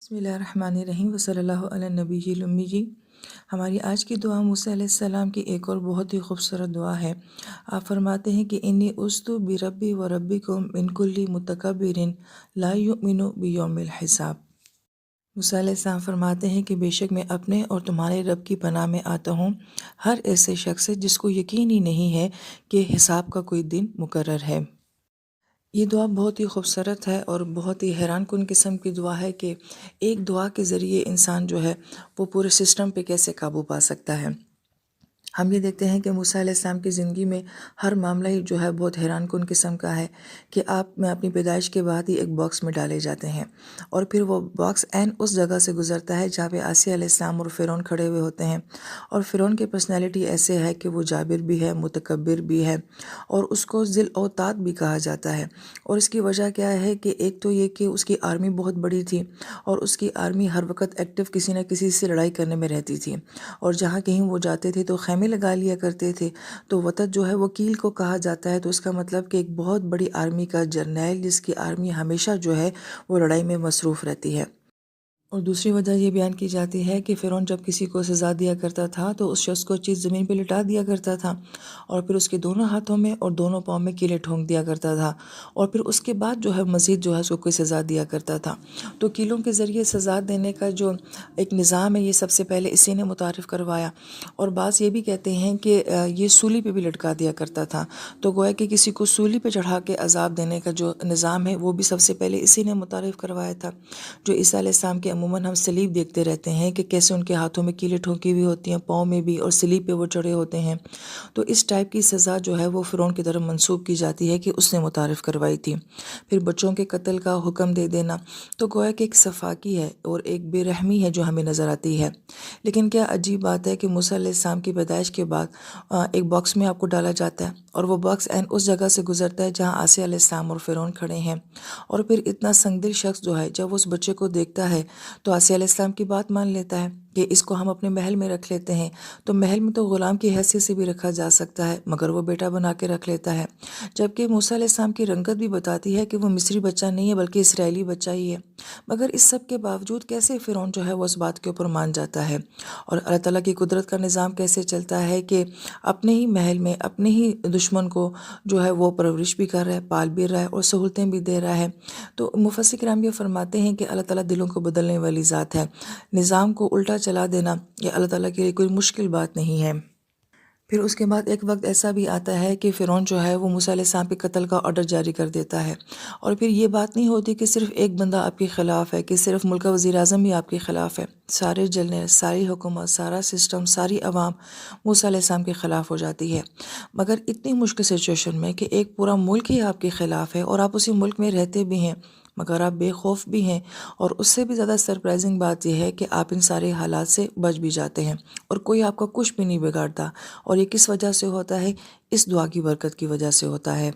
بسم اللہ الرحمن الرحیم وصلی اللہ علی نبی الامی جی۔ ہماری آج کی دعا موسیٰ علیہ السلام کی ایک اور بہت ہی خوبصورت دعا ہے۔ آپ فرماتے ہیں کہ انی استو بربی و ربکم من کل متکبر لا یؤمن بیوم الحساب۔ موسیٰ علیہ السلام فرماتے ہیں کہ بے شک میں اپنے اور تمہارے رب کی پناہ میں آتا ہوں ہر ایسے شخص سے جس کو یقین ہی نہیں ہے کہ حساب کا کوئی دن مقرر ہے۔ یہ دعا بہت ہی خوبصورت ہے اور بہت ہی حیران کن قسم کی دعا ہے کہ ایک دعا کے ذریعے انسان جو ہے وہ پورے سسٹم پہ کیسے قابو پا سکتا ہے۔ ہم یہ دیکھتے ہیں کہ موسیٰ علیہ السلام کی زندگی میں ہر معاملہ ہی جو ہے بہت حیران کن قسم کا ہے کہ آپ میں اپنی پیدائش کے بعد ہی ایک باکس میں ڈالے جاتے ہیں اور پھر وہ باکس عین اس جگہ سے گزرتا ہے جہاں پہ آسیہ علیہ السلام اور فرعون کھڑے ہوئے ہوتے ہیں، اور فرعون کی پرسنالٹی ایسے ہے کہ وہ جابر بھی ہے، متکبر بھی ہے، اور اس کو ذی الاوتاد بھی کہا جاتا ہے۔ اور اس کی وجہ کیا ہے کہ ایک تو یہ کہ اس کی آرمی بہت بڑی تھی اور اس کی آرمی ہر وقت ایکٹیو کسی نہ کسی سے لڑائی کرنے میں رہتی تھی، اور جہاں کہیں وہ جاتے تھے تو خیمے لگا لیا کرتے تھے۔ تو وطد جو ہے وکیل کو کہا جاتا ہے، تو اس کا مطلب کہ ایک بہت بڑی آرمی کا جرنیل جس کی آرمی ہمیشہ جو ہے وہ لڑائی میں مصروف رہتی ہے۔ اور دوسری وجہ یہ بیان کی جاتی ہے کہ فرعون جب کسی کو سزا دیا کرتا تھا تو اس شخص کو چیز زمین پہ لٹا دیا کرتا تھا اور پھر اس کے دونوں ہاتھوں میں اور دونوں پاؤں میں کیلیں ٹھونک دیا کرتا تھا، اور پھر اس کے بعد جو ہے مزید جو ہے اس کو کوئی سزا دیا کرتا تھا۔ تو کیلوں کے ذریعے سزا دینے کا جو ایک نظام ہے یہ سب سے پہلے اسی نے متعارف کروایا، اور بعض یہ بھی کہتے ہیں کہ یہ سولی پہ بھی لٹکا دیا کرتا تھا۔ تو گویا کہ کسی کو سولی پہ چڑھا کے عذاب دینے کا جو نظام ہے وہ بھی سب سے پہلے اسی نے متعارف کروایا تھا۔ جو عیسیٰ علیہ السلام کے عموماً ہم سلیب دیکھتے رہتے ہیں کہ کیسے ان کے ہاتھوں میں کیلیں ٹھونکی ہوئی ہوتی ہیں، پاؤں میں بھی، اور سلیب پہ وہ چڑھے ہوتے ہیں۔ تو اس ٹائپ کی سزا جو ہے وہ فرعون کی طرف منسوب کی جاتی ہے کہ اس نے متعارف کروائی تھی۔ پھر بچوں کے قتل کا حکم دے دینا، تو گویا کہ ایک صفاقی ہے اور ایک بے رحمی ہے جو ہمیں نظر آتی ہے۔ لیکن کیا عجیب بات ہے کہ موسیٰ علیہ السلام کی پیدائش کے بعد ایک باکس میں آپ کو ڈالا جاتا ہے، اور وہ باکس عین اس جگہ سے گزرتا ہے جہاں آسیہ علیہ السلام اور فرعون کھڑے ہیں، اور پھر اتنا سنگ دل شخص جو ہے جب اس بچے کو دیکھتا ہے تو آسیہ علیہ السلام کی بات مان لیتا ہے کہ اس کو ہم اپنے محل میں رکھ لیتے ہیں۔ تو محل میں تو غلام کی حیثیت سے بھی رکھا جا سکتا ہے، مگر وہ بیٹا بنا کے رکھ لیتا ہے، جبکہ موسیٰ علیہ السلام کی رنگت بھی بتاتی ہے کہ وہ مصری بچہ نہیں ہے بلکہ اسرائیلی بچہ ہی ہے۔ مگر اس سب کے باوجود کیسے فرعون جو ہے وہ اس بات کے اوپر مان جاتا ہے، اور اللہ تعالیٰ کی قدرت کا نظام کیسے چلتا ہے کہ اپنے ہی محل میں اپنے ہی دشمن کو جو ہے وہ پرورش بھی کر رہا ہے، پال بھی رہا ہے، اور سہولتیں بھی دے رہا ہے۔ تو مفسر کرام یہ فرماتے ہیں کہ اللہ تعالیٰ دلوں کو بدلنے والی ذات ہے، نظام کو الٹا چلا دینا یہ اللہ تعالیٰ کے لیے کوئی مشکل بات نہیں ہے۔ پھر اس کے بعد ایک وقت ایسا بھی آتا ہے کہ فرعون جو ہے وہ موسیٰ علیہ السلام کے قتل کا آرڈر جاری کر دیتا ہے، اور پھر یہ بات نہیں ہوتی کہ صرف ایک بندہ آپ کے خلاف ہے، کہ صرف ملک کا وزیر اعظم ہی آپ کے خلاف ہے، سارے جنرل، ساری حکومت، سارا سسٹم، ساری عوام موسیٰ علیہ السلام کے خلاف ہو جاتی ہے۔ مگر اتنی مشکل سچویشن میں کہ ایک پورا ملک ہی آپ کے خلاف ہے اور آپ اسی ملک میں رہتے بھی ہیں، مگر آپ بے خوف بھی ہیں، اور اس سے بھی زیادہ سرپرائزنگ بات یہ ہے کہ آپ ان سارے حالات سے بچ بھی جاتے ہیں اور کوئی آپ کا کچھ بھی نہیں بگاڑتا، اور یہ کس وجہ سے ہوتا ہے؟ اس دعا کی برکت کی وجہ سے ہوتا ہے۔